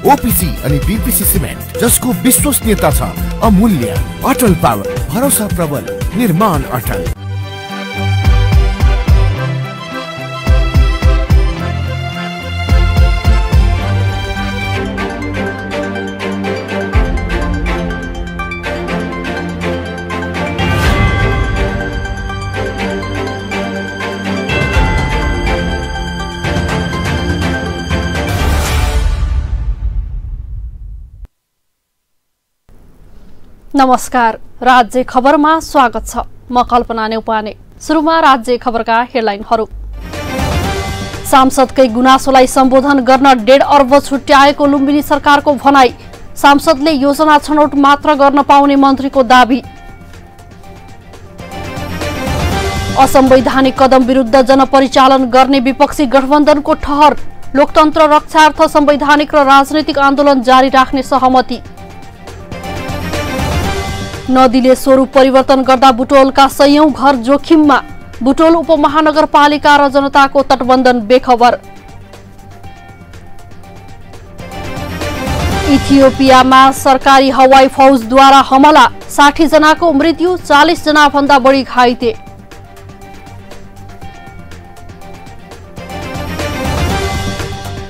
OPC अनि BPC cement, जसको विश्वसनीयता छ अमूल्य। अटल पावर, भरोसा प्रबल, निर्माण अटल। नमस्कार, राज्य खबरमा स्वागत छ। म कल्पना नेउपाने। सुरुमा राज्य खबरका हेडलाइनहरू। सांसदकै गुनासोलाई सम्बोधन गर्न 1.5 अर्ब छुट्याएको लुम्बिनी सरकारको भनाई। सांसदले योजना छनौट मात्र गर्न पाउने मन्त्रीको दाबी। असंवैधानिक कदम विरुद्ध जनपरिचालन गर्ने विपक्षी गठबन्धनको ठहर। लोकतन्त्र रक्षार्थ संवैधानिक र राजनैतिक आन्दोलन जारी राख्ने सहमति। नदीले स्वरूप परिवर्तन गर्दा बुटोलका 100औं घर जोखिममा। बुटोल उपमहानगरपालिका र जनताको तटबन्धन बेखबर। इथियोपियामा सरकारी हवाई फौजद्वारा हमला। 60 जनाको मृत्यु, 40 जना भन्दा बढी घाइते।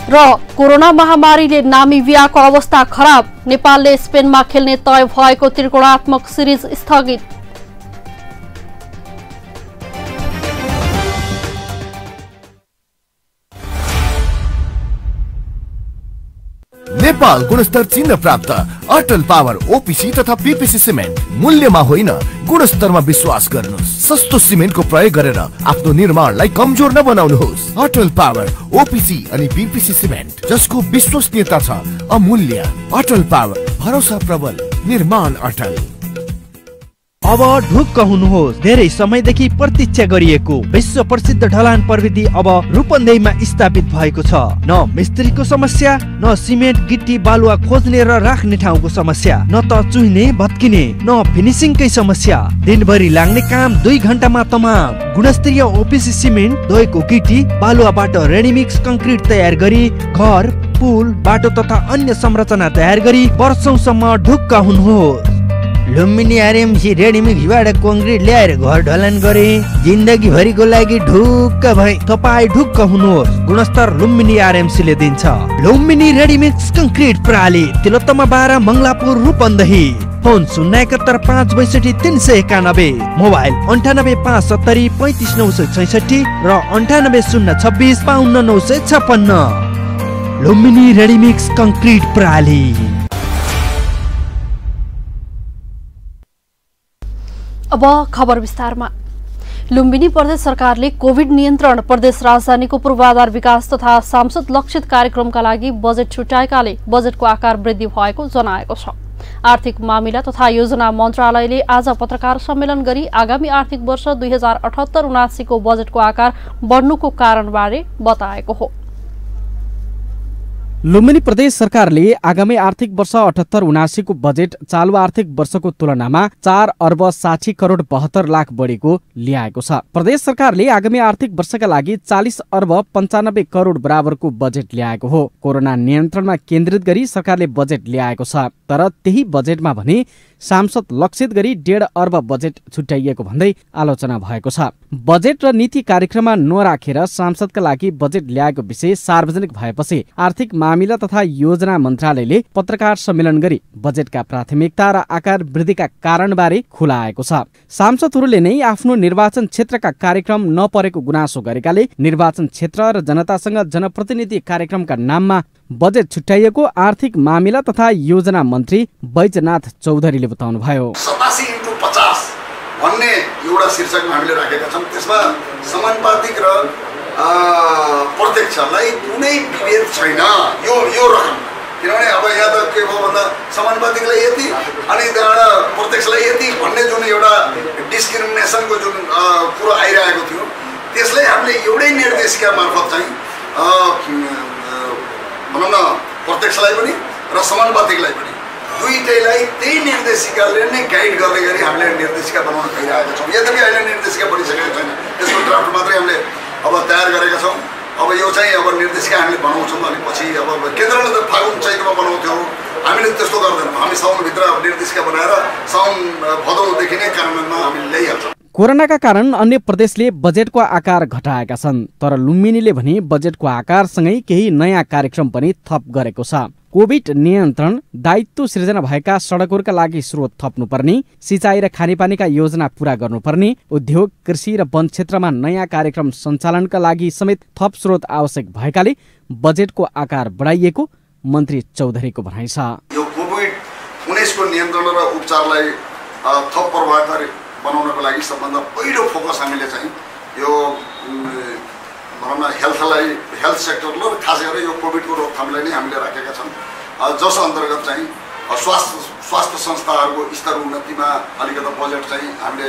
र कोरोना महामारीले नामिबियाको अवस्था खराब। नेपालले स्पेनमा खेल्ने तय भएको त्रिकोणात्मक सिरिज स्थगित। नेपाल गुणस्तर चिन्ह प्राप्त अटल पावर ओपीसी तथा बीपीसी सिमेन्ट। मूल्यमा होइन, गुणस्तरमा विश्वास गर्नुहोस्। सस्तो सिमेन्टको प्रयोग गरेर आफ्नो निर्माणलाई कमजोर नबनाउनुहोस्। अटल पावर ओपीसी अनि बीपीसी सिमेन्ट, जसको विश्वसनीयता छ अमूल्य। अटल पावर, भरोसा प्रबल, निर्माण अटल। अब ढुक्क हुनुहोस्। धेरै समयदेखि प्रतीक्षा गरिएको विश्व प्रसिद्ध ढलान प्रविधि अब रूपन्देहीमा स्थापित भएको छ। न मिस्त्रीको समस्या, न सिमेन्ट गिट्टी बालुवा खोज्ने र राख्ने ठाउँको समस्या, न त चुहिने भत्किने, न फिनिसिङकै समस्या। दिनभरि लाग्ने काम 2 घण्टामा तमाम। गुणस्तरीय ओपीसी सिमेन्ट, धोएको गिट्टी बालुवाबाट रेडीमिक्स कंक्रिट तयार गरी घर, पुल, बाटो तथा अन्य संरचना तयार गरी वर्षौंसम्म ढुक्क हुनुहोस्। लुम्बिनी आरएमसी रेडीमिक्सबाट कंक्रिट ल्याएर घर ढलान गरे। जिन्दगी भरिको लागि ढुक्क भए। तपाई ढुक्क हुनुहोस्। गुणस्तर लुम्बिनी आरएमसीले दिन्छ। लुम्बिनी रेडीमिक्स कंक्रिट प्रणाली, तिलोत्तमा 12, मङ्गलापुर, रूपन्देही। फोन 071 562 391, मोबाइल 98 570 35 966 र 98 026 52 956। लुम्बिनी रेडीमिक्स कंक्रिट प्रणाली। अब खबर विस्तारमा। लुम्बिनी प्रदेश सरकारले कोभिड नियन्त्रण, प्रदेश राजधानीको पूर्वाधार विकास तथा सांसद लक्षित कार्यक्रमका लागि बजेट छुट्याएकाले बजेटको आकार वृद्धि भएको जनाएको छ। आर्थिक मामिला तथा योजना मन्त्रालयले आज पत्रकार सम्मेलन गरी आगामी आर्थिक वर्ष 2078-79 को बजेटको आकार बढ्नुको कारणबारे बताएको हो। लुम्बिनी प्रदेश सरकारले आगामी आर्थिक वर्ष 78-79 को बजेट चालु आर्थिक वर्षको तुलनामा 4 अर्ब 60 करोड 72 लाख बढीको ल्याएको छ। प्रदेश सरकारले आगामी आर्थिक वर्षका लागि 40 अर्ब 95 करोड बराबरको बजेट ल्याएको हो। कोरोना नियन्त्रणमा केन्द्रित गरी सरकारले बजेट ल्याएको छ, तर त्यही बजेटमा भने सांसद लक्षित गरी 1.5 अर्ब बजेट छुट्याइएको भन्दै आलोचना भएको छ। बजेट र नीति कार्यक्रममा नराखेर सांसदका लागि बजेट ल्याएको विषय सार्वजनिक भएपछि आर्थिक मामिला तथा योजना मन्त्रालयले पत्रकार सम्मेलन गरी बजेटका प्राथमिकता र आकार वृद्धिका कारणबारे खुलाएको छ। सांसदहरूले नै आफ्नो निर्वाचन क्षेत्रका कार्यक्रम नपरेको गुनासो गरेकाले निर्वाचन क्षेत्र र जनतासँग जनप्रतिनिधि कार्यक्रमका नाममा बजेट छुट्याइएको आर्थिक मामिला तथा योजना मन्त्री बैजनाथ चौधरीले बताउनुभयो। 87x50 भन्ने एउटा शीर्षकमा हामीले राखेका छौं। त्यसमा समानुपातिक र प्रत्यक्षलाई कुनै विभेद छैन यो रकम। किनभने अब यहाँ त के भयो भन्दा समानुपातिकलाई यति अनि त्यहाँबाट प्रत्यक्षलाई यति भन्ने जुन एउटा डिस्क्रिमिनेसनको जुन कुरो आइरहेको थियो, त्यसलाई हामीले एउटै निर्देशिका मार्फत चाहिँ भनौँ न प्रत्यक्षलाई पनि र समानुपातिकलाई पनि दुईटैलाई त्यही निर्देशिकाले नै गाइड गर्ने गरी हामीले निर्देशिका बनाउन गइरहेका छौँ। यद्यपि अहिले निर्देशिका बनिसकेको छैन, त्यसको ड्राफ्ट मात्रै हामीले अब तयार गरेका छौँ। अब यो चाहिँ अब निर्देशिका हामीले बनाउँछौँ, अनि पछि अब केन्द्रले त फागुन चैत्रमा बनाउँछ हामीले त्यस्तो गर्दैनौँ। हामी साउनभित्र निर्देशिका बनाएर साउन भदौदेखि नै कार्यान्वयनमा हामीले ल्याइहाल्छौँ। कोरोनाका कारण अन्य प्रदेशले बजेटको आकार घटाएका छन्, तर लुम्बिनीले भने बजेटको आकारसँगै केही नयाँ कार्यक्रम पनि थप गरेको छ। कोभिड नियन्त्रण, दायित्व सृजना भएका सडकहरूका लागि स्रोत थप्नुपर्ने, सिँचाइ र खानेपानीका योजना पूरा गर्नुपर्ने, उद्योग, कृषि र वन क्षेत्रमा नयाँ कार्यक्रम सञ्चालनका लागि समेत थप स्रोत आवश्यक भएकाले बजेटको आकार बढाइएको मन्त्री चौधरीको भनाइ छ। यो कोभिड-19 को नियन्त्रण र उपचारलाई थप प्रभावकारी बनाउनको लागि सबभन्दा पहिलो फोकस हामीले चाहिँ यो भनौँ न हेल्थ सेक्टरलाई र खास गरेर यो कोभिडको रोकथामलाई नै हामीले राखेका छौँ, जस अन्तर्गत चाहिँ स्वास्थ्य संस्थाहरूको स्तर उन्नतिमा अलिकति बजेट चाहिँ हामीले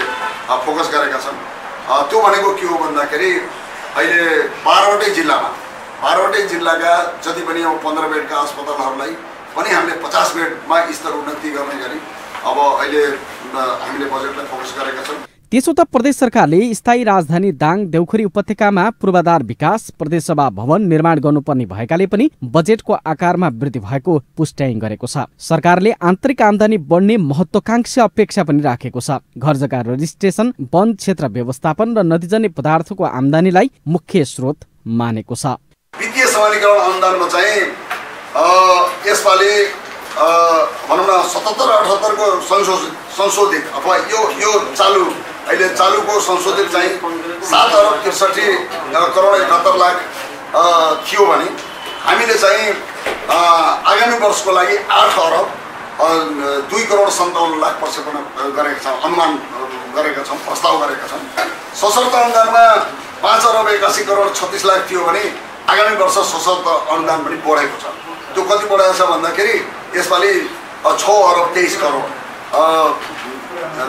फोकस गरेका छौँ। त्यो भनेको के हो भन्दाखेरि अहिले 12वटै जिल्लाका जति पनि अब 15 बेडका अस्पतालहरूलाई पनि हामीले 50 बेडमा स्तर उन्नति गर्ने गरी अब अहिले हामीले बजेटलाई फोकस गरेका छौँ। त्यसो त प्रदेश सरकारले स्थायी राजधानी दाङ देउखुरी उपत्यकामा पूर्वाधार विकास प्रदेशसभा भवन निर्माण गर्नुपर्ने भएकाले पनि बजेटको आकारमा वृद्धि भएको पुष्टाइ गरेको छ। सरकारले आन्तरिक आमदानी बढ्ने महत्वाकांक्षी अपेक्षा पनि राखेको छ। घर जग्गा रजिस्ट्रेसन, वन क्षेत्र व्यवस्थापन र नदीजन्य पदार्थको आमदानीलाई मुख्य स्रोत मानेको छ। वित्तीय समानीकरण अनुदानमा चाहिँ यसपालि भनौँ न 77-78 को संशोधित अथवा यो चालुको संशोधित चाहिँ 7 अरब 63 करोड 71 लाख थियो भने हामीले चाहिँ आगामी वर्षको लागि 8 अरब 2 करोड 57 लाख प्रक्षेपण गरेका छौँ, अनुमान गरेका छौँ, प्रस्ताव गरेका छौँ। सशर्त अनुदानमा 5 अरब 81 करोड 36 लाख थियो भने आगामी वर्ष सशर्त अनुदान पनि बढेको छ। त्यो कति बढेको छ भन्दाखेरि यसपालि 6 अरब 23 करोड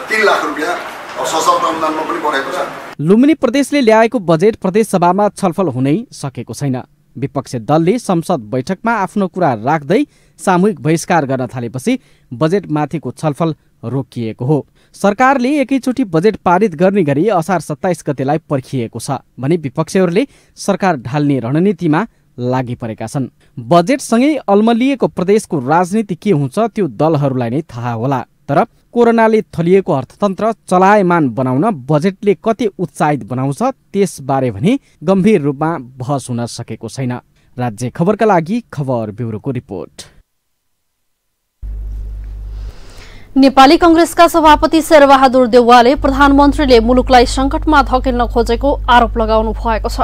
3 लाख रुपियाँ सशर्त अनुदानमा पनि बढेको छ। लुम्बिनी प्रदेशले ल्याएको बजेट प्रदेश सभामा छलफल हुनै सकेको छैन। विपक्षी दलले संसद बैठकमा आफ्नो कुरा राख्दै सामूहिक बहिष्कार गर्न थालेपछि बजेटमाथिको छलफल रोकिएको हो। सरकारले एकैचोटि बजेट पारित गर्ने गरी असार 27 गतेलाई पर्खिएको छ भने विपक्षीहरूले सरकार ढाल्ने रणनीतिमा लागि परेका छन्। बजेटसँगै अल्मलिएको प्रदेशको राजनीति के हुन्छ त्यो दलहरूलाई नै थाहा होला, तर कोरोनाले थलिएको अर्थतन्त्र चलायमान बनाउन बजेटले कति उत्साहित बनाउँछ त्यसबारे भने गम्भीर रूपमा बहस हुन सकेको छैन। राज्य खबरका लागि खबर ब्युरोको रिपोर्ट। नेपाली कांग्रेसका सभापति शेरबहादुर देउवाले प्रधानमन्त्रीले मुलुकलाई संकटमा धकेल्न खोजेको आरोप लगाउनु भएको छ।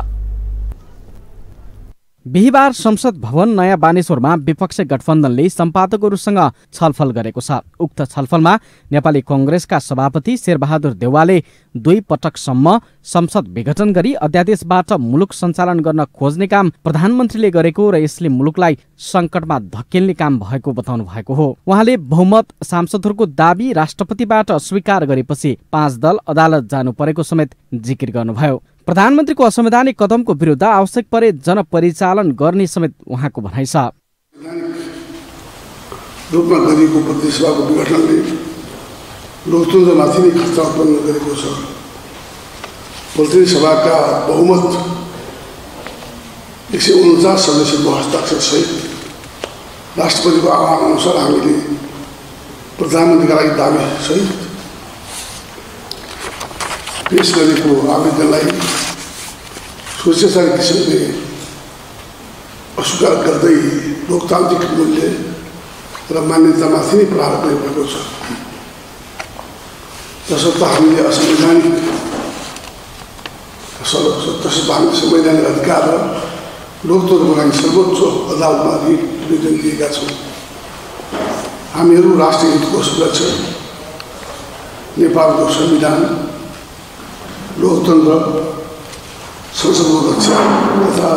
बिहिबार संसद भवन नयाँ बानेश्वरमा विपक्षी गठबन्धनले सम्पादकहरूसँग छलफल गरेको छ। उक्त छलफलमा नेपाली कांग्रेसका सभापति शेरबहादुर देउवाले 2 पटकसम्म संसद विघटन गरी अध्यादेशबाट मुलुक सञ्चालन गर्न खोज्ने काम प्रधानमन्त्रीले गरेको र यसले मुलुकलाई संकटमा धकेल्ने काम भएको बताउनु भएको हो। उहाँले बहुमत सांसदहरूको दाबी राष्ट्रपतिबाट अस्वीकार गरेपछि 5 दल अदालत जानु परेको समेत जिकिर गर्नुभयो। प्रधानमन्त्रीको असंवैधानिक कदमको विरुद्ध आवश्यक परे जनपरिचालन गर्ने समेत उहाँको भनाइ छ। रूपमा गरिएको प्रतिनिधिसभाको विघटनले लोकतन्त्रमाथि नै खतरा उत्पन्न गरेको छ। प्रतिनिधिसभाका बहुमत 149 सदस्यको हस्ताक्षर सहित राष्ट्रपतिको आह्वान अनुसार हामीले प्रधानमन्त्रीका लागि दाबी सहित पेश गरेको आवेदनलाई स्वेच्छाचारी किसिमले अस्वीकार गर्दै लोकतान्त्रिक मूल्य र मान्यतामाथि नै प्रहार गरिरहेको छ। तसर्थ हामीले संवैधानिक अधिकार र लोकतन्त्रको लागि सर्वोच्च अदालतमा निवेदन दिएका छौँ। हामीहरू राष्ट्रिय हितको सुरक्षा, नेपालको संविधान, लोकतन्त्र, संसदको रक्षा तथा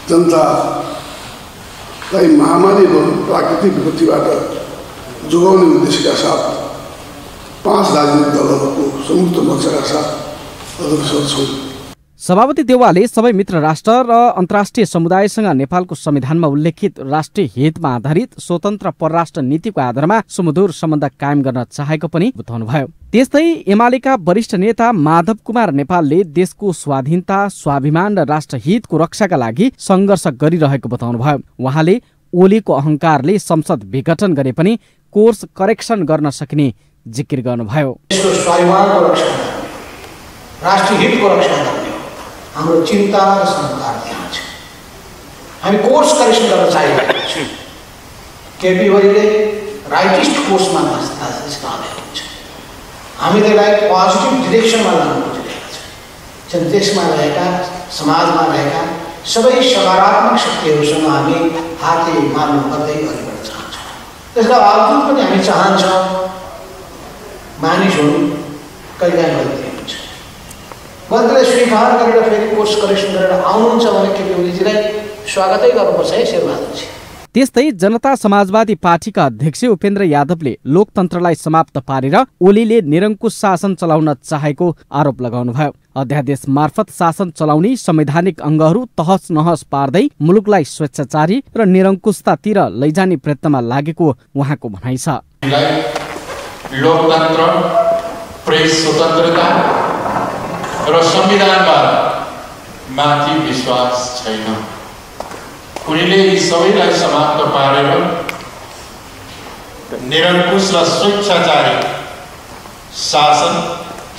जनतालाई महामारी व प्राकृतिक विपत्तिबाट जोगाउने उद्देश्यका साथ 5 राजनीतिक दलहरूको संयुक्त मोर्चाका साथ अग्रसर छौँ। सभापति देउवाले सबै मित्र राष्ट्र र अन्तर्राष्ट्रिय समुदायसँग नेपालको संविधानमा उल्लेखित राष्ट्रिय हितमा आधारित स्वतन्त्र परराष्ट्र नीतिको आधारमा सुमधुर सम्बन्ध कायम गर्न चाहेको पनि बताउनुभयो। त्यस्तै एमालेका वरिष्ठ नेता माधव कुमार नेपालले देशको स्वाधीनता, स्वाभिमान र राष्ट्रहितको रक्षाका लागि संघर्ष गरिरहेको बताउनुभयो। उहाँले ओलीको अहंकारले संसद विघटन गरे पनि कोर्स करेक्सन गर्न सकिने जिकिर गर्नुभयो। देशको स्वाभिमानको रक्षा गर्ने, राष्ट्रिय हितको रक्षा गर्ने हाम्रो चिन्ता र संस्कार त्यहाँ छ। हामी कोर्स करेक्सन गर्न चाहिरहेका छौँ। केपी ओलीले राइटिस्ट कोर्समा निस्कँदै हुन्छ। हामी त्यसलाई पोजिटिभ डिरेक्सनमा लानु खोजिरहेका छौँ। देशमा रहेका, समाजमा रहेका सबै सकारात्मक शक्तिहरूसँग हामी हाते मार्नु गर्दै अघि बढ्न चाहन्छौँ। त्यसका बावजुद पनि हामी चाहन्छौँ मानिसहरू कहिलेकाहीँ गल्ती हुन्छ। गल्तीलाई स्वीकार गरेर फेरि कोर्स करेक्सन गरेर आउनुहुन्छ भने केपी ओलीजीलाई स्वागतै गर्नुपर्छ है शेरबहादुरजी। त्यस्तै जनता समाजवादी पार्टीका अध्यक्ष उपेन्द्र यादवले लोकतन्त्रलाई समाप्त पारेर ओलीले निरङ्कुश शासन चलाउन चाहेको आरोप लगाउनुभयो। अध्यादेश मार्फत शासन चलाउने संवैधानिक अङ्गहरू तहस नहस पार्दै मुलुकलाई स्वेच्छाचारी र निरङ्कुशतातिर लैजाने प्रयत्नमा लागेको उहाँको भनाइ छ। लोकतन्त्र, प्रेस स्वतन्त्रता र संविधानमा माथि विश्वास छैन। उनीले यी सबैलाई समाप्त पारेर निरङ्कुश र स्वेच्छाचारी शासन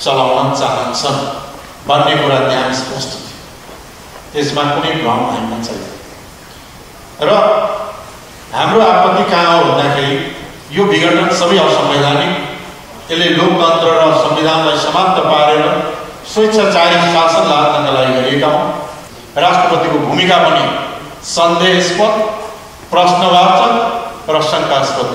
चलाउन चाहन्छन् भन्ने कुरा त्यहाँ स्पष्ट थियो। त्यसमा कुनै भ्रम हाल्न छैन। र हाम्रो आपत्ति कहाँ हो भन्दाखेरि यो विघटन सबै असंवैधानिक, यसले लोकतन्त्र र संविधानलाई समाप्त पारेर स्वेच्छाचारी शासन लाद्नका लागि गरिएका हुन्। राष्ट्रपतिको भूमिका पनि सन्देहास्पद, प्रश्नवाचक र शङ्कास्पद।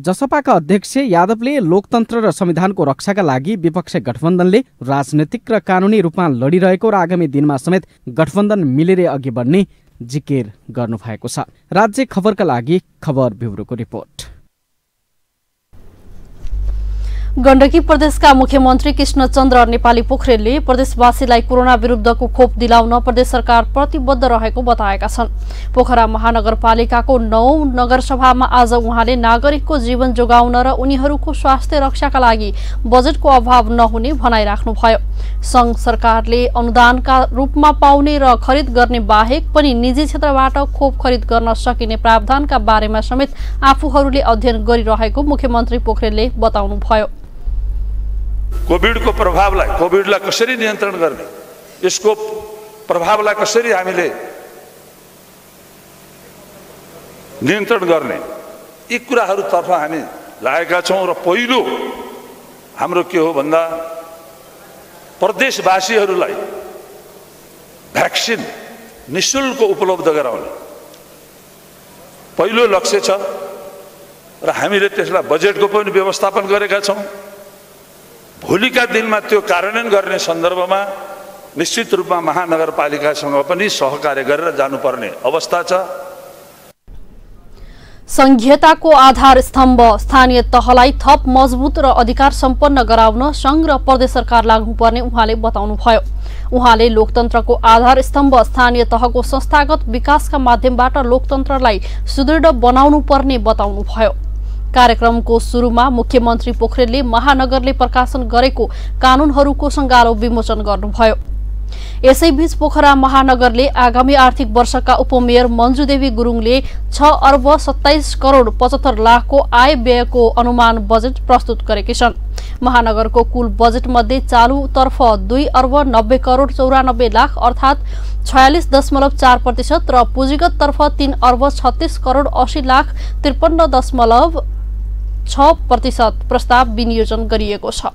जसपाका अध्यक्ष यादवले लोकतन्त्र र संविधानको रक्षाका लागि विपक्षी गठबन्धनले राजनैतिक र कानुनी रूपमा लडिरहेको र आगामी दिनमा समेत गठबन्धन मिलेर अघि बढ्ने जिकिर गर्नुभएको छ। राज्य खबरका लागि खबर ब्युरोको रिपोर्ट। गण्डकी प्रदेशका मुख्यमन्त्री कृष्णचन्द्र नेपाली पोखरेलले प्रदेशवासीलाई कोरोना विरुद्धको खोप दिलाउन प्रदेश सरकार प्रतिबद्ध रहेको बताएका छन्। पोखरा महानगरपालिकाको 9 नगरसभामा आज उहाँले नागरिकको जीवन जोगाउन र उनीहरूको स्वास्थ्य रक्षाका लागि बजेटको अभाव नहुने भनाइराख्नुभयो। संघ सरकारले अनुदानका रूपमा पाउने र खरिद गर्ने बाहेक पनि निजी क्षेत्रबाट खोप खरिद गर्न सकिने प्रावधानका बारेमा समेत आफूहरूले अध्ययन गरिरहेको मुख्यमन्त्री पोखरेलले बताउनुभयो। कोभिडलाई कसरी नियन्त्रण गर्ने, यसको प्रभावलाई कसरी हामीले नियन्त्रण गर्ने, यी कुराहरूतर्फ हामी लागेका छौँ। र पहिलो हाम्रो के हो भन्दा प्रदेशवासीहरूलाई भ्याक्सिन निःशुल्क उपलब्ध गराउने पहिलो लक्ष्य छ र हामीले त्यसलाई बजेटको पनि व्यवस्थापन गरेका छौँ। भोलिका दिनमा त्यो कार्यान्वयन गर्ने सन्दर्भमा निश्चित रूपमा महानगरपालिकासँग पनि सहकार्य गरेर जानुपर्ने अवस्था छ। संघीयताको आधार स्तम्भ स्थानीय तहलाई थप मजबुत र अधिकार सम्पन्न गराउन संघ र प्रदेश सरकार लाग्नुपर्ने उहाँले बताउनुभयो। उहाँले लोकतन्त्रको आधार स्तम्भ स्थानीय तहको संस्थागत विकासका माध्यमबाट लोकतन्त्रलाई सुदृढ बनाउनु पर्ने बताउनुभयो। कार्यक्रमको सुरुमा मुख्यमन्त्री पोखरेलले महानगरले प्रकाशन गरेको कानूनहरूको संगालो विमोचन गर्नुभयो। यसैबीच पोखरा महानगरले आगामी आर्थिक वर्षका उपमेयर मन्जुदेवी गुरुङले 6 अर्ब 27 करोड 75 लाखको आय व्ययको अनुमान बजेट प्रस्तुत गरेकी छन्। महानगरको कुल बजेट मध्ये चालुतर्फ 2 अर्ब 90 करोड 94 लाख अर्थात् 46.4% र पुँजीगत तर्फ 3 अर्ब 36 करोड 80 लाख 53.6% प्रस्ताव विनियोजन गरिएको छ।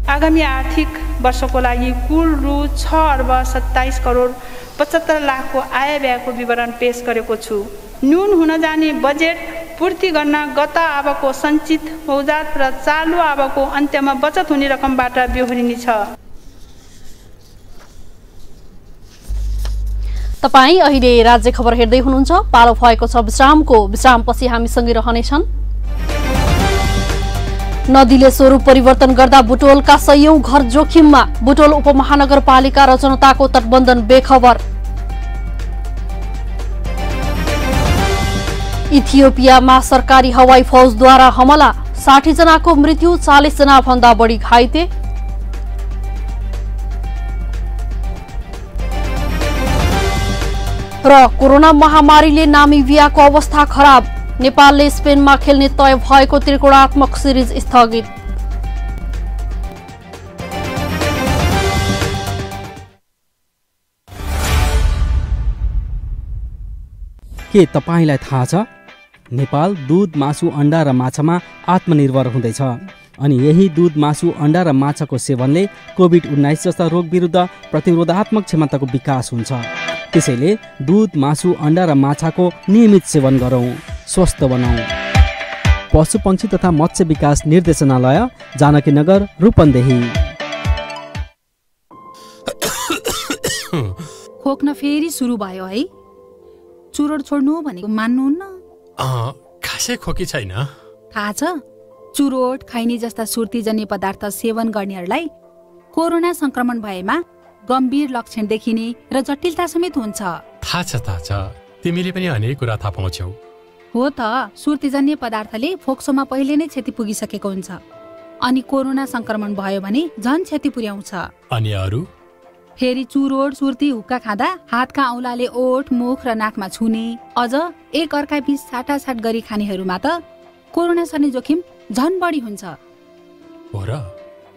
आगामी आर्थिक वर्षको लागि कुल रु 6 अर्ब 27 करोड 75 लाखको आय व्ययको विवरण पेश गरेको छु। न्यून हुन जाने बजेट पूर्ति गर्न गत आवको सञ्चित मौजात र चालु आवको अन्त्यमा बचत हुने रकमबाट बेहोरिनेछ। तपाईँ अहिले राज्य खबर हेर्दै हुनुहुन्छ। पालो भएको छ विश्रामको। विश्रामपछि हामीसँगै रहनेछन्। नदीले स्वरूप परिवर्तन गर्दा बुटोलका 100औं घर जोखिममा। बुटोल उपमहानगरपालिका र जनताको तटबन्धन बेखबर। इथियोपियामा सरकारी हवाई फौजद्वारा हमला। 60 जनाको मृत्यु, 40 जना भन्दा बढी घाइते। र कोरोना महामारीले नामिबियाको अवस्था खराब, नेपालले स्पेनमा खेल्ने तय भएको त्रिकोणात्मक सिरिज स्थगित। के तपाईलाई थाहा छ नेपाल दूध, मासु, अण्डा र माछामा आत्मनिर्भर हुँदैछ अनि यही दूध, मासु, अण्डा र माछाको सेवनले कोभिड-19 जस्ता रोग विरुद्ध प्रतिरोधात्मक क्षमताको विकास हुन्छ। त्यसैले दूध, मासु, अण्डा र माछाको नियमित सेवन गरौँ, स्वस्थ बनाऊ। पशुपक्षी तथा मत्स्य विकास निर्देशनालय, जानकीनगर, रूपन्देही। खोक्न फेरि सुरु भयो है? चुरोट छोड्नु भनेको मान्नुहुन्न? खासै खोकी छैन। थाहा छ, चुरोट, खैनी जस्ता सुर्तीजन्य पदार्थ सेवन गर्नेहरूलाई कोरोना संक्रमण भएमा गम्भीर लक्षण देखिने र जटिलता समेत हुन्छ। थाहा छ, तिमीले पनि अनेक कुरा थाहा पाउँछौ। हो त, सुर्तीजन्य पदार्थले फोक्सोमा पहिले नै क्षति पुगिसकेको हुन्छ अनि कोरोना संक्रमण भयो भने झन् क्षति पुर्याउँछ। अनि अरू? फेरि चुरोट, सुर्ती, हुक्का खाँदा हातका औँलाले ओठ, मुख र नाकमा छुने, अझ एक अर्का बीच साटासाट गरी खानेहरूमा त कोरोना सर्ने जोखिम झन् बढी हुन्छ। हो र?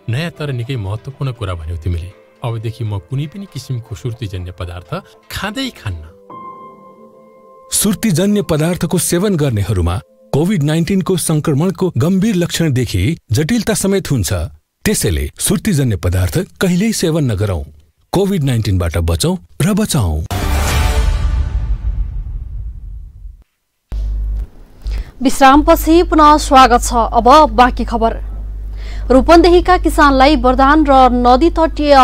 नयाँ तर निकै महत्त्वपूर्ण कुरा भन्यौ तिमीले। अबदेखि म कुनै पनि किसिमको सुर्तीजन्य पदार्थ खाँदै खान्न। सुर्तीजन्य पदार्थको सेवन गर्नेहरूमा कोभिड-19 को संक्रमणको गम्भीर लक्षणदेखि जटिलता समेत हुन्छ। त्यसैले सुर्तीजन्य पदार्थ कहिल्यै सेवन नगरौं। कोभिड-19 बाट बचौं र बचाऊ। विश्रामपछि पुनः स्वागत छ। अब बाँकी खबर। रूपन्देहीका किसानलाई वरदान र नदी तटीय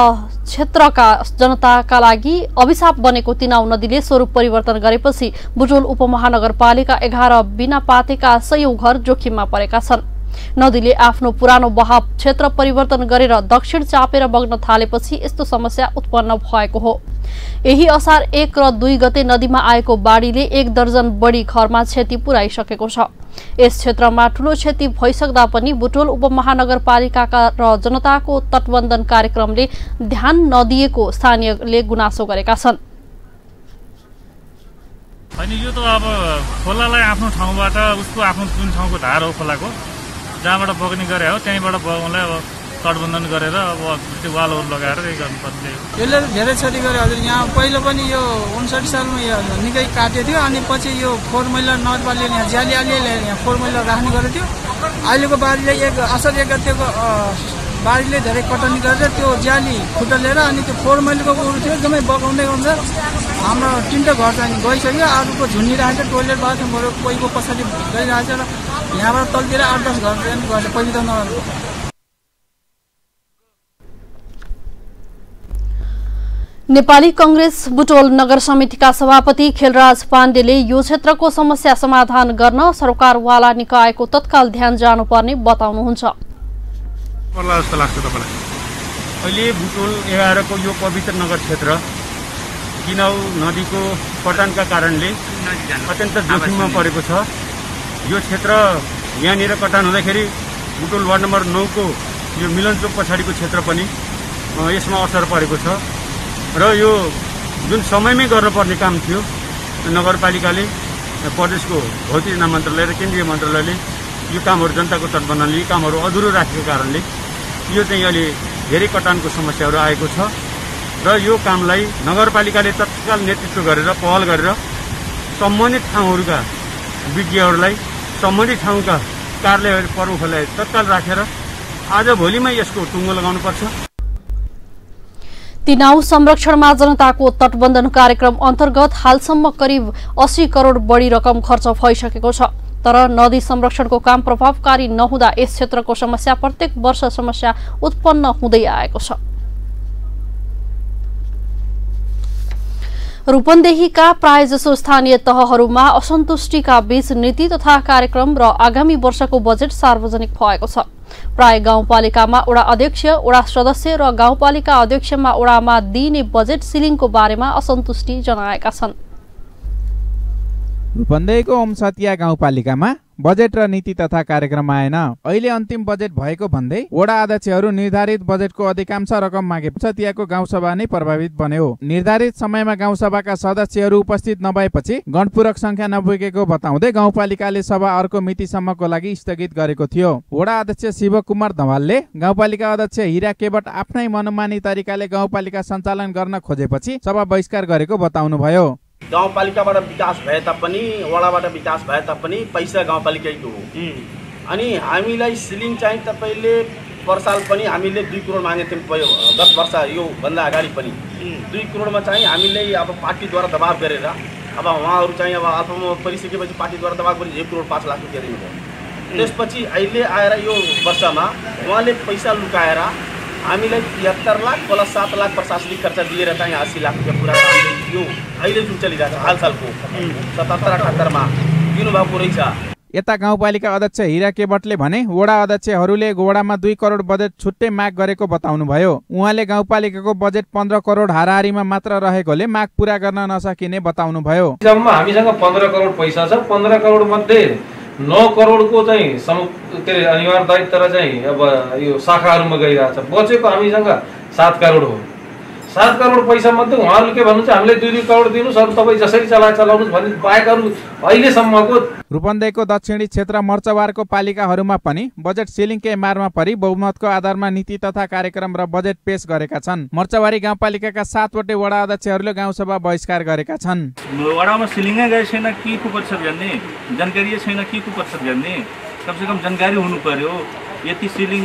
क्षेत्रका जनताका लागि अभिशाप बनेको तिनाउ नदीले स्वरूप परिवर्तन गरेपछि बुटोल उपमहानगरपालिका 11 बिना पातेका 100 घर जोखिममा परेका छन्। नदीले आफ्नो पुरानो बहाव क्षेत्र परिवर्तन गरेर दक्षिण चापेर बग्न थालेपछि यस्तो समस्या उत्पन्न भएको हो। यही असार 1 र 2 गते नदीमा आएको बाढीले 1 दर्जन बढी घरमा क्षति पुर्याइसकेको छ। यस क्षेत्रमा ठूलो क्षति भइसक्दा पनि बुटोल उपमहानगरपालिकाका र जनताको तटबन्धन कार्यक्रमले ध्यान नदिएको स्थानीयले गुनासो गरेका छन्। अनि यो त अब खोलालाई आफ्नो ठाउँबाट उसको आफ्नो जुन ठाउँको धार हो खोलाको जहाँबाट बग्ने गरे हो त्यहीँबाट बगाउनलाई अब तटबन्धन गरेर अब त्यो वालहरू लगाएर यही गर्नुपर्छ। यसले धेरै क्षति गर्यो हजुर। यहाँ पहिलो पनि यो 59 सालमा यो निकै काट्यो थियो अनि पछि यो 4 महिलर नगरपालिकाले यहाँ ज्याली अलिअलि यहाँ 4 महिलर राख्ने गरेको थियो। अहिलेको बाढीले असार 1 गतेको बाढीले धेरै कटनी गरेर त्यो ज्याली खुट्टलेर अनि त्यो 4 महिलको उरु थियो एकदमै बगाउँदै हुन्छ। हाम्रो 3टा घर चाहिँ गइसक्यो, अरूको झुन्नी राखेर टोइलेट बाथरुमहरू कोहीको पछाडि गइरहेछ र यहाँबाट तलतिर 8-10 घर चाहिँ गर्छ पहिलो त नगरको। नेपाली कांग्रेस बुटोल नगर समितिका सभापति खेलराज पाण्डेले यो क्षेत्रको समस्या समाधान गर्न सरकारवाला निकायको तत्काल ध्यान जानुपर्ने बताउनुहुन्छ। जस्तो लाग्छ तपाईलाई अहिले बुटोल 11 को यो पवित्र नगर क्षेत्र किनौ नदीको कटानका कारणले अत्यन्त जोखिममा परेको छ। यो क्षेत्र यहाँनिर कटान हुँदाखेरि बुटोल वार्ड नम्बर 9 को यो मिलनचोक पछाडिको क्षेत्र पनि यसमा असर परेको छ र यो जुन समयमै गर्नुपर्ने काम थियो नगरपालिकाले प्रदेशको भौतिक योजना मन्त्रालय र केन्द्रीय मन्त्रालयले यो कामहरू जनताको तटबन्धनले यी कामहरू अधुरो राखेको कारणले यो चाहिँ अहिले धेरै कटानको समस्याहरू आएको छ र यो कामलाई नगरपालिकाले तत्काल नेतृत्व गरेर पहल गरेर सम्बन्धित ठाउँहरूका विज्ञहरूलाई सम्बन्धित ठाउँका कार्यालयहरू प्रमुखहरूलाई तत्काल राखेर आज भोलिमै यसको टुङ्गो लगाउनुपर्छ। तिनाउ संरक्षणमा जनताको तटबन्धन कार्यक्रम अन्तर्गत हालसम्म करिब 80 करोड बढी रकम खर्च भइसकेको छ। तर नदी संरक्षणको काम प्रभावकारी नहुँदा यस क्षेत्रको समस्या प्रत्येक वर्ष समस्या उत्पन्न हुँदै आएको छ। रूपन्देहीका प्रायजसो स्थानीय तहहरूमा असन्तुष्टिका बीच नीति तथा कार्यक्रम र आगामी वर्षको बजेट सार्वजनिक भएको छ। प्राय गाउँपालिकामा वडा अध्यक्ष, वडा सदस्य र गाउँपालिका अध्यक्षमा वडामा दिइने बजेट सिलिङको बारेमा असन्तुष्टि जनाएका छन्। रूपन्देहीको ओमसतिया गाउँपालिकामा बजेट र नीति तथा कार्यक्रम आएन। अहिले अन्तिम बजेट भएको भन्दै वडा अध्यक्षहरू निर्धारित बजेटको अधिकांश रकम मागेपछि त्यहाँको गाउँसभा नै प्रभावित बन्यो। निर्धारित समयमा गाउँसभाका सदस्यहरू उपस्थित नभएपछि गणपूरक संख्या नपुगेको बताउँदै गाउँपालिकाले सभा अर्को मितिसम्मको लागि स्थगित गरेको थियो। वडा अध्यक्ष शिवकुमार धवालले गाउँपालिका अध्यक्ष हिरा केवट आफ्नै मनमानी तरिकाले गाउँपालिका सञ्चालन गर्न खोजेपछि सभा बहिष्कार गरेको बताउनुभयो। गाउँपालिकाबाट विकास भए तापनि वडाबाट विकास भए तापनि पैसा गाउँपालिकाको हो। अनि हामीलाई सिलिङ चाहिँ तपाईँले वर्षाल पनि हामीले 2 करोड मागेको थियौँ। गत वर्ष यो भन्दा अगाडि पनि 2 करोडमा चाहिँ हामीले अब पार्टीद्वारा दबाब गरेर अब उहाँहरू चाहिँ अब अल्पमा परिसकेपछि पार्टीद्वारा दबाब गरी 1 करोड 5 लाख रुपियाँ दिनुभयो। त्यसपछि अहिले आएर यो वर्षमा उहाँले पैसा लुकाएर हामीलाई 73 लाख प्लस 7 लाख प्रशासनिक खर्च दिएर चाहिँ 80 लाख रुपियाँ पुरा यो अहिले जुन चलिरहेको छ हालसालको 77-78 मा दिनुभएको रहेछ। यता गाउँपालिका अध्यक्ष हिरा केवटले भने वडा अध्यक्षहरूले वडामा 2 करोड बजेट छुट्टै माग गरेको बताउनुभयो। उहाँले गाउँपालिकाको बजेट 15 करोड हाराहारीमा मात्र रहेकोले माग पूरा गर्न नसकिने बताउनुभयो। जम्मा हामीसँग 15 करोड पैसा छ। 15 करोड मध्ये 9 करोडको चाहिँ अनिवार्य दायित्व चाहिँ अब यो शाखाहरूमा गइरहेछ। बचेको हामीसँग 7 करोड हो। 7 करोड पैसा मध्ये उहाँहरूले के भन्नुहुन्छ हामीले 2 करोड दिनुहोस् अरू तपाईँ जसरी चलाउनुहोस् भन्ने बाहेकहरू अहिलेसम्मको। रूपन्देहीको दक्षिणी क्षेत्र मर्चवारको पालिकाहरूमा पनि बजेट सिलिङकै मारमा परि बहुमतको आधारमा नीति तथा कार्यक्रम र बजेट पेश गरेका छन्। मर्चवारी गाउँपालिकाका 7 वटै वडा अध्यक्षहरूले गाउँसभा बहिष्कार गरेका छन्। वडामा सिलिङै गए छैन के को प्रतिशत गर्ने जानकारी छैन के को प्रतिशत गर्ने कमसेकम जानकारी हुनु पर्यो। यति सिलिङ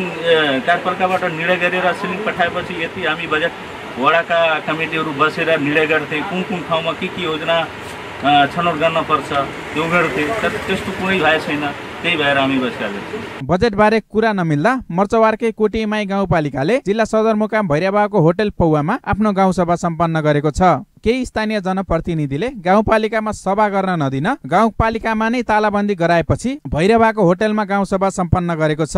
कार्यपालिकाबाट निर्णय गरेर सिलिङ पठाएपछि यति हामी बजेट वडाका कमिटीहरू बसेर निर्णय गर्थे कुन ठाउँमा के योजना छनौट गर्न पर्छ त्यो गर्थे। तर त्यस्तो कुनै भएको छैन। त्यही भएर हामी बहिष्कार गर्छौँ। बजेट बारे कुरा नमिल्दा मर्चवारकै कोटीमाई गाउँपालिकाले जिल्ला सदरमुकाम भैरवाको होटल पौवामा आफ्नो गाउँसभा सम्पन्न गरेको छ। केही स्थानीय जनप्रतिनिधिले गाउँपालिकामा सभा गर्न नदिन गाउँपालिकामा नै तालाबन्दी गराएपछि भैरवाको होटलमा गाउँसभा सम्पन्न गरेको छ।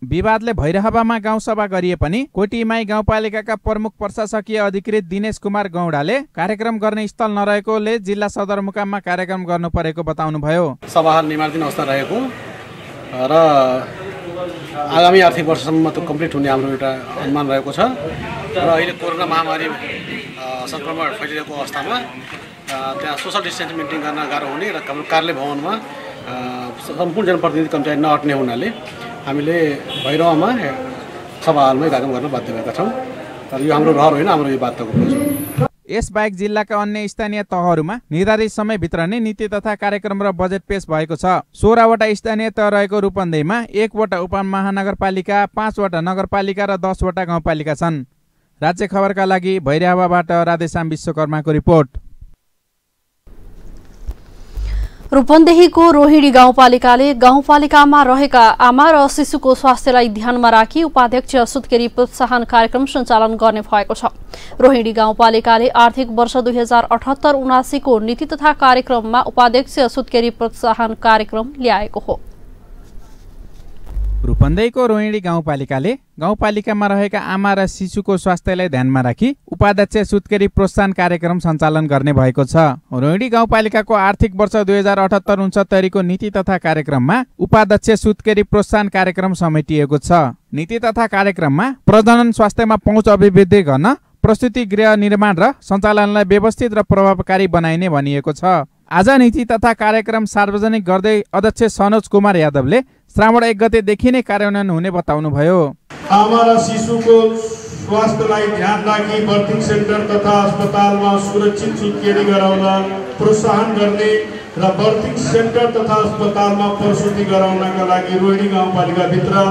विवादले भैरवामा गाउँसभा गरिए पनि कोटीमाई गाउँपालिकाका प्रमुख प्रशासकीय अधिकृत दिनेश कुमार गौडाले कार्यक्रम गर्ने स्थल नरहेकोले जिल्ला सदरमुकाममा कार्यक्रम गर्नु परेको बताउनुभयो। सभा हाल निर्माणाधीन अवस्था रहेको र आगामी आर्थिक वर्षसम्म त कम्प्लिट हुने हाम्रो एउटा अनुमान रहेको छ र अहिले कोरोना महामारी संक्रमण फैलिरहेको अवस्थामा त्यहाँ सोशल डिस्टेन्स मेन्टेन गर्न गाह्रो हुने र हाम्रो कार्यालय भवनमा सम्पूर्ण जनप्रतिनिधि कर्मचारी नअट्ने हुनाले हामीले भैरवामा सभा हालमै कार्यक्रम गर्न बाध्य भएका छौँ। तर यो हाम्रो रहर होइन, हाम्रो यो बाध्यताको कुरा छ। यसबाहेक जिल्लाका अन्य स्थानीय तहहरूमा निर्धारित समयभित्र नै नीति तथा कार्यक्रम र बजेट पेश भएको छ। 16 वटा स्थानीय तह रहेको रूपन्देहीमा 1 वटा उपमहानगरपालिका, 5 वटा नगरपालिका र 10 वटा गाउँपालिका छन्। राज्य खबरका लागि भैरवाबाट राधेश्याम विश्वकर्माको रिपोर्ट। रूपन्देहीको रोहिणी गाउँपालिकाले गाउँपालिकामा रहेका आमा र शिशुको स्वास्थ्यलाई ध्यानमा राखी उपाध्यक्ष सुत्केरी प्रोत्साहन कार्यक्रम सञ्चालन गर्ने भएको छ। रोहिणी गाउँपालिकाले आर्थिक वर्ष 2078-79 को नीति तथा कार्यक्रममा उपाध्यक्ष सुत्केरी प्रोत्साहन कार्यक्रम ल्याएको हो। रूपन्देहीको रोहिणी गाउँपालिकाले गाउँपालिकामा रहेका आमा र शिशुको स्वास्थ्यलाई ध्यानमा राखी उपाध्यक्ष सुत्केरी प्रोत्साहन कार्यक्रम सञ्चालन गर्ने भएको छ। रोहिणी गाउँपालिकाको आर्थिक वर्ष 2078-69 को नीति तथा कार्यक्रममा उपाध्यक्ष सुत्केरी प्रोत्साहन कार्यक्रम समेटिएको छ। नीति तथा कार्यक्रममा प्रजनन स्वास्थ्यमा पहुँच अभिवृद्धि गर्न प्रस्तुति गृह निर्माण र सञ्चालनलाई व्यवस्थित र प्रभावकारी बनाइने भनिएको छ। आज नीति तथा कार्यक्रम सार्वजनिक गर्दै अध्यक्ष सनोज कुमार यादवले श्रावण 1 गतेदेखि नै कार्यान्वयन हुने बताउनुभयो। आमा र शिशुको स्वास्थ्यलाई ध्यान राखी बर्थिङ सेन्टर तथा अस्पतालमा सुरक्षित सुत्केरी गराउन प्रोत्साहन गर्ने र बर्थिङ सेन्टर तथा अस्पतालमा प्रसुति गराउनका लागि रोहिणी गाउँपालिकाभित्र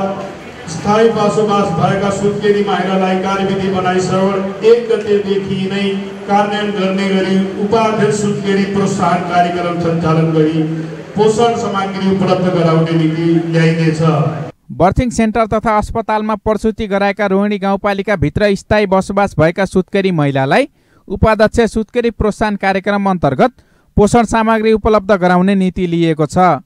स्थायी बसोबास भएका सुत्केरी महिलालाई कार्यविधि बनाई श्रावण 1 गतेदेखि नै कार्यान्वयन गर्ने गरी उपाध्यक्ष सुत्केरी प्रोत्साहन कार्यक्रम सञ्चालन गरी पोषण सामग्री उपलब्ध गराउने नीति ल्याइनेछ। बर्थिङ सेन्टर तथा अस्पतालमा प्रसुति गराएका रोहिणी गाउँपालिका भित्र स्थायी बसोबास भएका सुत्केरी महिलालाई उपाध्यक्ष सुत्केरी प्रोत्साहन कार्यक्रम अन्तर्गत पोषण सामग्री उपलब्ध गराउने नीति लिएको छ।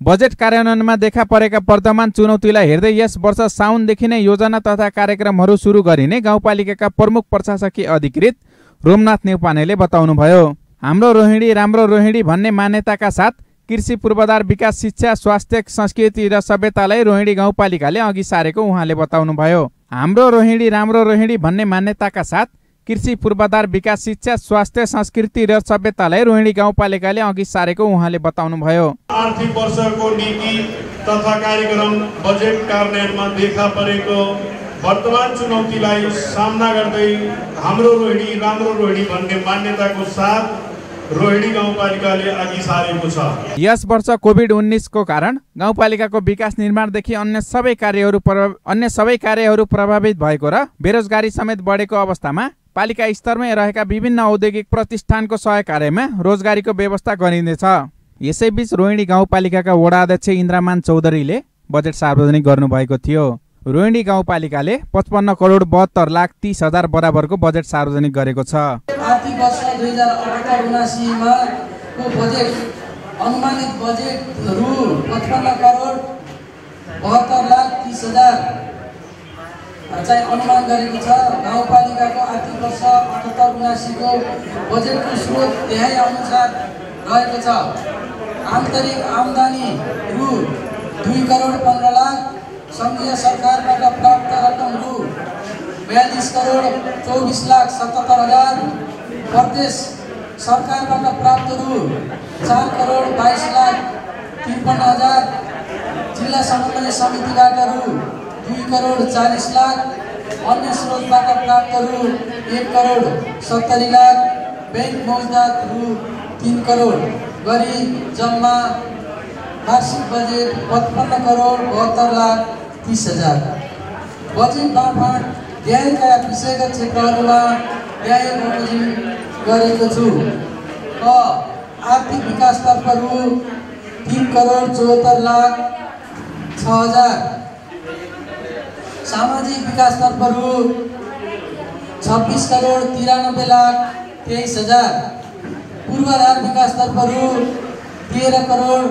बजेट कार्यान्वयनमा देखा परेका वर्तमान चुनौतीलाई हेर्दै यस वर्ष साउनदेखि नै योजना तथा कार्यक्रमहरू सुरु गरिने गाउँपालिकाका प्रमुख प्रशासकीय अधिकृत रोमनाथ नेउपानेले बताउनुभयो। हाम्रो रोहिणी राम्रो रोहिणी भन्ने मान्यताका साथ कृषि पूर्वाधार विकास शिक्षा स्वास्थ्य संस्कृति र सभ्यतालाई रोहिणी गाउँपालिकाले अघि सारेको उहाँले बताउनुभयो। हाम्रो रोहिणी राम्रो रोहिणी भन्ने मान्यताका साथ कृषि पूर्वाधार विकास शिक्षा स्वास्थ्य संस्कृति र सभ्यतालाई रोहिणी गाउँपालिकाले अघि सारेको उहाँले बताउनुभयो। आर्थिक वर्षको नीति तथा कार्यक्रम बजेट कार्यान्वयनमा देखा परेको वर्तमान चुनौतीलाई सामना गर्दै हाम्रो रोहिणी राम्रो रोहिणी भन्ने मान्यताको साथ रोहिणी गाउँपालिकाले अघि सारेको छ। यस वर्ष कोभिड-19 को कारण गाउँपालिकाको विकास निर्माणदेखि अन्य सबै कार्यहरू प्रभावित भएको र बेरोजगारी समेत बढेको अवस्थामा पालिका स्तरमै रहेका विभिन्न औद्योगिक प्रतिष्ठानको सहकार्यमा रोजगारीको व्यवस्था गरिनेछ। यसैबीच रोहिणी गाउँपालिकाका वडा अध्यक्ष इन्द्रमान चौधरीले बजेट सार्वजनिक गर्नुभएको थियो। रोहिणी गाउँपालिकाले 55 करोड 72 लाख 30 हजार बराबरको बजेट सार्वजनिक गरेको छ। आर्थिक वर्ष 2078-79 मा को बजेट अनुमानित बजेट रु 55 करोड 72 लाख 30 हजार चाहिँ अनुमान गरेको छ। गाउँपालिकाको आर्थिक वर्ष 78-79 को बजेटको स्रोत त्यही अनुसार रहेको छ। आन्तरिक आम्दानी रु 2 करोड 15 लाख, संघीय सरकारबाट प्राप्त रकम रु 42 करोड 24 लाख 77 हजार, प्रदेश सरकारबाट प्राप्त रु 4 करोड 22 लाख 53 हजार, जिल्ला समन्वय समितिबाट रु 2 करोड 40 लाख, अन्य स्रोतबाट प्राप्त रु 1 करोड 70 लाख, बैंक मौजदात रु 3 करोड गरी जम्मा वार्षिक बजेट 55 करोड 72 लाख 30 हजार। बजेट बाँडफाँड ल्याएका विषयगत क्षेत्रहरूमा ल्याए बमोजिम गरेको छु। आर्थिक विकासतर्फ रु 3 करोड 74 लाख 6 हजार, सामाजिक विकासतर्फ रु 26 करोड 93 लाख 23 हजार, पूर्वाधार विकासतर्फ रु 13 करोड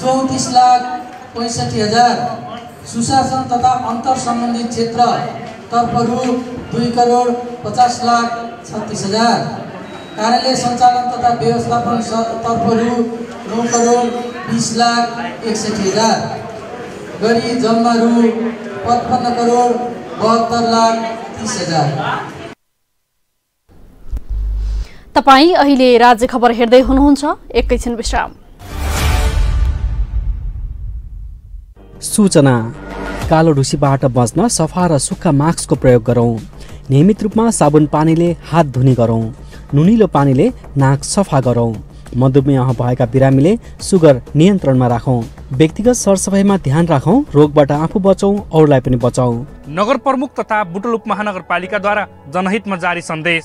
34 लाख 65 हजार, सुशासन तथा अन्तर सम्बन्धित क्षेत्र तर्फ रु 2 करोड 50 लाख 36 हजार, कार्यालय सञ्चालन तथा व्यवस्थापन तर्फ रु 9 करोड 20 लाख 61 हजार गरी जम्मा रु 55 करोड 72 लाख 30 हजार। तपाई अहिले राज्य खबर हेर्दै हुनुहुन्छ। एकैछिन विश्राम। सूचना। कालो ढुसीबाट बच्न सफा र सुक्खा मास्कको प्रयोग गरौँ। नियमित रूपमा साबुन पानीले हात धुने गरौँ। नुनिलो पानीले नाक सफा गरौँ। मधुमेह भएका बिरामीले सुगर नियन्त्रणमा राखौँ। व्यक्तिगत सरसफाइमा ध्यान राखौँ। रोगबाट आफू बचौँ, अरूलाई पनि बचाउँ। नगर प्रमुख तथा बुटुल उपमहानगरपालिकाद्वारा जनहितमा जारी सन्देश।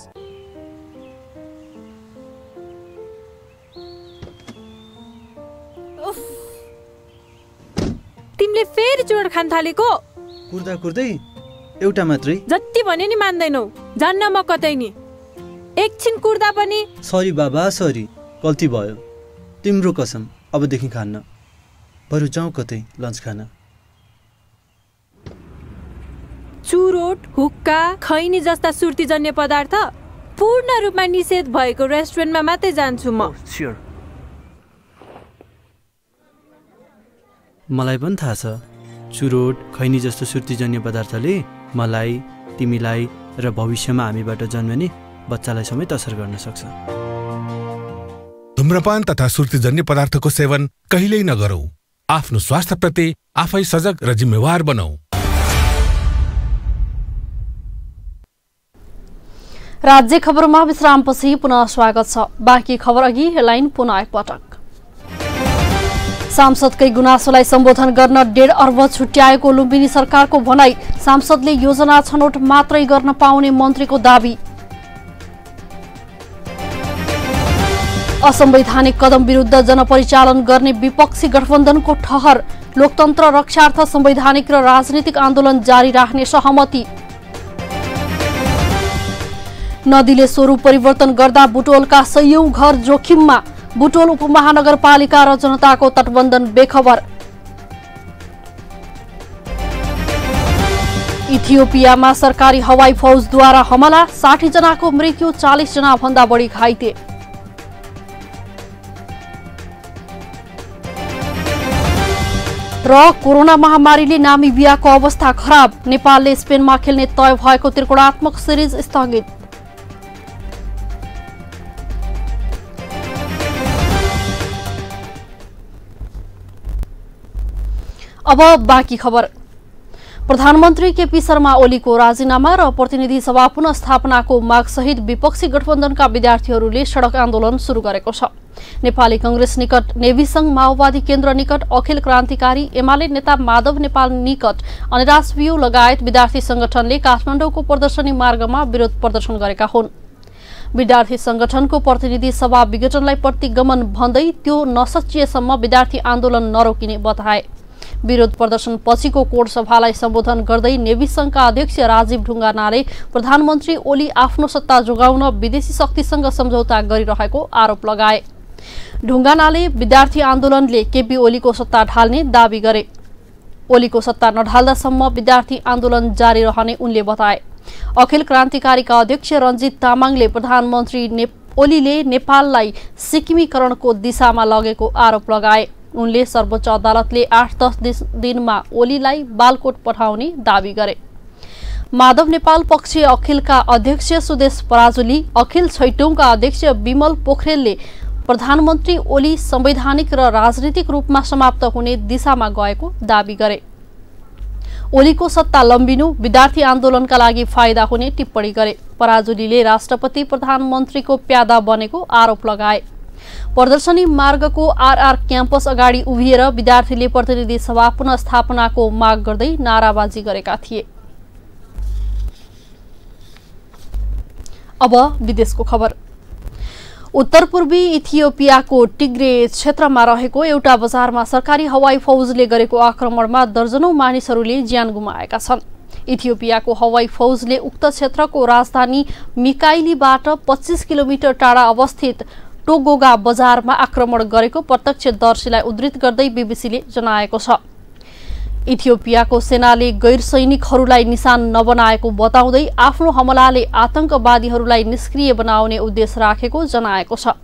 तिमीले फेरि चुरोट खान थालेको? कुर्दा कुर्दै एउटा मात्रै। जति भने नि मान्दैनौ। जान्न म कतै नि। एकछिन कुर्दा पनि। सरी बाबा, सरी, गल्ती भयो। तिम्रो कसम, अबदेखि खान्न। बरु जाउँ कतै लन्च खान। चुरोट, हुक्का, खैनी जस्ता सुर्तीजन्य पदार्थ पूर्ण रूपमा निषेध भएको रेस्टुरेन्टमा मात्रै जान्छु म। मलाई पनि थाहा छ, चुरोट, खैनी जस्तो सुर्तीजन्य पदार्थले मलाई, तिमीलाई र भविष्यमा हामीबाट जन्मने बच्चालाई समेत असर गर्न सक्छ। धूम्रपान तथा सुर्तीजन्य पदार्थको सेवन कहिल्यै नगरौं। आफ्नो स्वास्थ्यप्रति आफै सजग र जिम्मेवार बनौं। राज्य खबरमा विश्रामपछि पुनः स्वागत छ। बाँकी खबर अघि हेडलाइन पुनः एकपटक। सांसदकै गुनासोलाई सम्बोधन गर्न 1.5 अर्ब छुट्याएको लुम्बिनी सरकारको भनाई। सांसदले योजना छनौट मात्रै गर्न पाउने मन्त्रीको दाबी। असंवैधानिक कदम विरुद्ध जनपरिचालन गर्ने विपक्षी गठबन्धनको ठहर। लोकतन्त्र रक्षार्थ संवैधानिक र राजनीतिक आन्दोलन जारी राख्ने सहमति। नदीले स्वरूप परिवर्तन गर्दा बुटोलका सयौं घर जोखिममा। बुटोल उपमहानगरपालिका र जनताको तटबन्धन बेखबर। इथियोपियामा सरकारी हवाई फौजद्वारा हमला। 60 जनाको मृत्यु, 40 जना भन्दा बढी घाइते। र कोरोना महामारीले नामिबियाको अवस्था खराब, नेपालले स्पेनमा खेल्ने तय भएको त्रिकोणात्मक सिरिज स्थगित। अब बाँकी खबर। प्रधानमन्त्री केपी शर्मा ओलीको राजीनामा र प्रतिनिधि सभा पुनः स्थापनाको मागसहित विपक्षी गठबन्धनका विद्यार्थीहरूले सड़क आन्दोलन शुरू गरेको छ। नेपाली कांग्रेस निकट, नेवी संघ माओवादी केन्द्र निकट, अखिल क्रान्तिकारी एमाले नेता माधव नेपाल निकट, अनिराज बियु लगायत विद्यार्थी संगठनले काठमाडौँको प्रदर्शनी मार्गमा विरोध प्रदर्शन गरेका हुन्। विद्यार्थी संगठनको प्रतिनिधि सभा विघटनलाई प्रतिगमन भन्दै त्यो नसचिएसम्म विद्यार्थी आन्दोलन नरोकिने बताए। विरोध प्रदर्शन पछिको कोण सभालाई सम्बोधन गर्दै नेवी संघका अध्यक्ष राजीव ढुङ्गानाले प्रधानमन्त्री ओली आफ्नो सत्ता जोगाउन विदेशी शक्तिसँग सम्झौता गरिरहेको आरोप लगाए। ढुङ्गानाले विद्यार्थी आन्दोलनले केपी ओलीको सत्ता ढाल्ने दावी गरे। ओलीको सत्ता नढाल्दासम्म विद्यार्थी आन्दोलन जारी रहने उनले बताए। अखिल क्रान्तिकारीका अध्यक्ष रञ्जित तामाङले प्रधानमन्त्री ओलीले नेपाललाई सिक्किमीकरणको दिशामा लगेको आरोप लगाए। उनले सर्वोच्च अदालतले 8-10 दिनमा ओलीलाई बालकोट पठाउने दावी गरे। माधव नेपाल पक्ष अखिलका अध्यक्ष सुदेश पराजुली, अखिल छैटौंका अध्यक्ष विमल पोखरेलले प्रधानमन्त्री ओली संवैधानिक र राजनीतिक रूपमा समाप्त हुने दिशामा गएको दावी गरे। ओलीको सत्ता लम्बिनु विद्यार्थी आन्दोलनका लागि फाइदा हुने टिप्पणी गरे। पराजुलीले राष्ट्रपति प्रधानमन्त्रीको प्यादा बनेको आरोप लगाए। प्रदर्शनी मार्गको आरआर क्याम्पस अगाडि उभिएर विद्यार्थीले प्रतिनिधि सभा पुनः स्थापनाको माग गर्दै नाराबाजी गरेका थिए। अब विदेशको खबर। उत्तर पूर्वी इथियोपियाको टिग्रे क्षेत्रमा रहेको एउटा बजारमा सरकारी हवाई फौजले गरेको आक्रमणमा दर्जनौं मानिसहरूले ज्यान गुमाएका छन्। इथियोपियाको हवाई फौजले उक्त क्षेत्रको राजधानी मिकाइलीबाट 25 किलोमिटर टाढा अवस्थित टोगोगा बजारमा आक्रमण गरेको प्रत्यक्षदर्शीलाई उद्धृत गर्दै बीबीसीले जनाएको छ। इथियोपियाको सेनाले गैर सैनिकहरूलाई निशान नबनाएको बताउँदै आफ्नो हमलाले आतंकवादीहरूलाई निष्क्रिय बनाउने उद्देश्य राखेको जनाएको छ।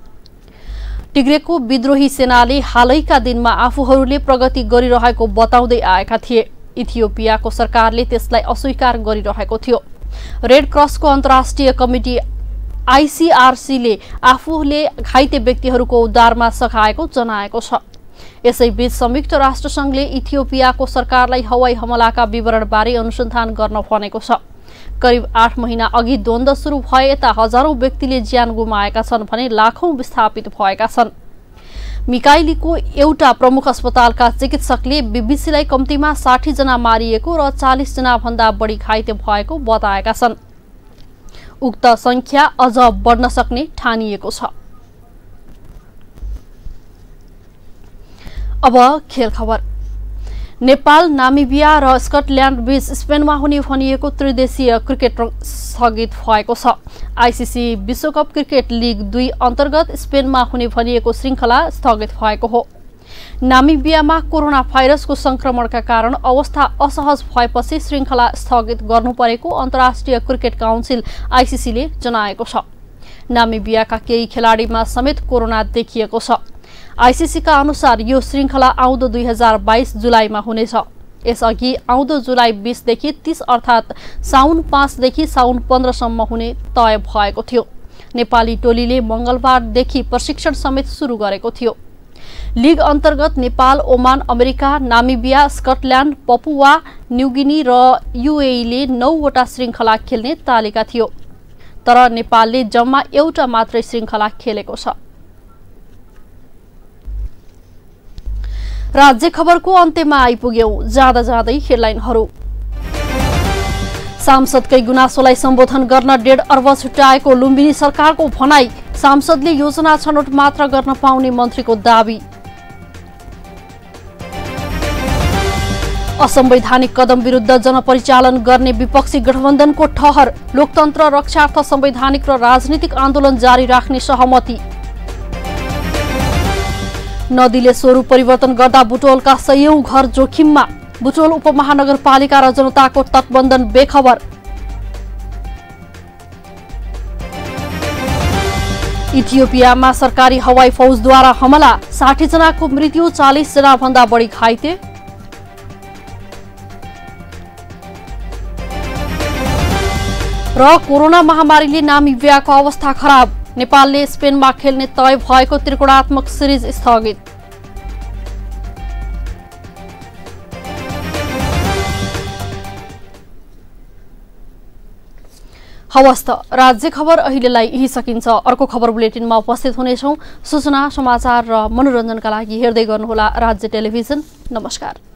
टिग्रेको विद्रोही सेनाले हालैका दिनमा आफूहरूले प्रगति गरिरहेको बताउँदै आएका थिए। इथियोपियाको सरकारले त्यसलाई अस्वीकार गरिरहेको थियो। रेड क्रसको अन्तर्राष्ट्रिय कमिटी आईसीआरसीले आफूले घाइते व्यक्तिहरूको उद्धारमा सघाएको जनाएको छ। यसैबीच संयुक्त राष्ट्रसंघले इथियोपियाको सरकारलाई हवाई हमलाका विवरणबारे अनुसन्धान गर्न भनेको छ। करिब 8 महिना अघि द्वन्द्व सुरु भए यता हजारौं व्यक्तिले ज्यान गुमाएका छन् भने लाखौं विस्थापित भएका छन्। मिकाइलीको एउटा प्रमुख अस्पतालका चिकित्सकले बीबीसीलाई कम्तीमा 60 जना मारिएको र 40 जना भन्दा बढी घाइते भएको बताएका छन्। उक्त संख्या अझ बढ्न सक्ने ठानिएको छ। अब खेल खबर। नेपाल, नामिबिया र स्कटल्याण्ड बीच स्पेनमा हुने भनिएको त्रिदेशीय क्रिकेट स्थगित भएको छ। आईसीसी विश्वकप क्रिकेट लिग 2 अन्तर्गत स्पेनमा हुने भनिएको श्रृंखला स्थगित भएको हो। नामिबियामा कोरोना भाइरसको संक्रमणका कारण अवस्था असहज भएपछि श्रृंखला स्थगित गर्नु परेको अन्तर्राष्ट्रिय क्रिकेट काउन्सिल आईसीसीले जनाएको छ। नामिबियाका केही खेलाडीमा समेत कोरोना देखिएको छ। आईसीसीका अनुसार यो श्रृंखला आउँदो 2022 जुलाईमा हुनेछ। यसअघि आउँदो जुलाई 20 देखि 30 अर्थात् साउन 5 देखि साउन 15 सम्म हुने तय भएको थियो। नेपाली टोलीले मंगलबारदेखि प्रशिक्षण समेत सुरु गरेको थियो। लिग अन्तर्गत Nepal, Oman, America, Namibia, Scotland, Papua New Guinea र यूएईले 9 वटा श्रृंखला खेल्ने तालिका थियो। तर नेपालले जम्मा एउटा मात्रै श्रृंखला खेलेको छ। राज्य खबरको अन्त्यमा आइपुग्यौं। जाँदा जाँदै हेडलाइनहरू। सांसदकै गुनासोलाई सम्बोधन गर्न 1.5 अर्ब छुट्याएको लुम्बिनी सरकारको भनाई। सांसदले योजना छनौट मात्र गर्न पाउने मन्त्रीको दावी। असंवैधानिक कदम विरुद्ध जनपरिचालन गर्ने विपक्षी गठबन्धनको ठहर। लोकतन्त्र रक्षार्थ संवैधानिक र राजनीतिक आन्दोलन जारी राख्ने सहमति। नदीले स्वरूप परिवर्तन गर्दा बुटोलका 100औं घर जोखिममा। बुटोल उपमहानगरपालिका र जनताको तटबन्धन बेखबर। इथियोपियामा सरकारी हवाई फौजद्वारा हमला। 60 जनाको मृत्यु, 40 जना भन्दा बढी घाइते। र कोरोना महामारीले नामिबियाको अवस्था खराब, नेपालले स्पेनमा खेल्ने तय भएको त्रिकोणात्मक सिरिज स्थगित। हवस् त राज्य खबर अहिलेलाई यही सकिन्छ। अर्को खबर बुलेटिनमा उपस्थित हुनेछौं। सूचना, समाचार र मनोरञ्जनका लागि हेर्दै गर्नुहोला राज्य टेलिभिजन। नमस्कार।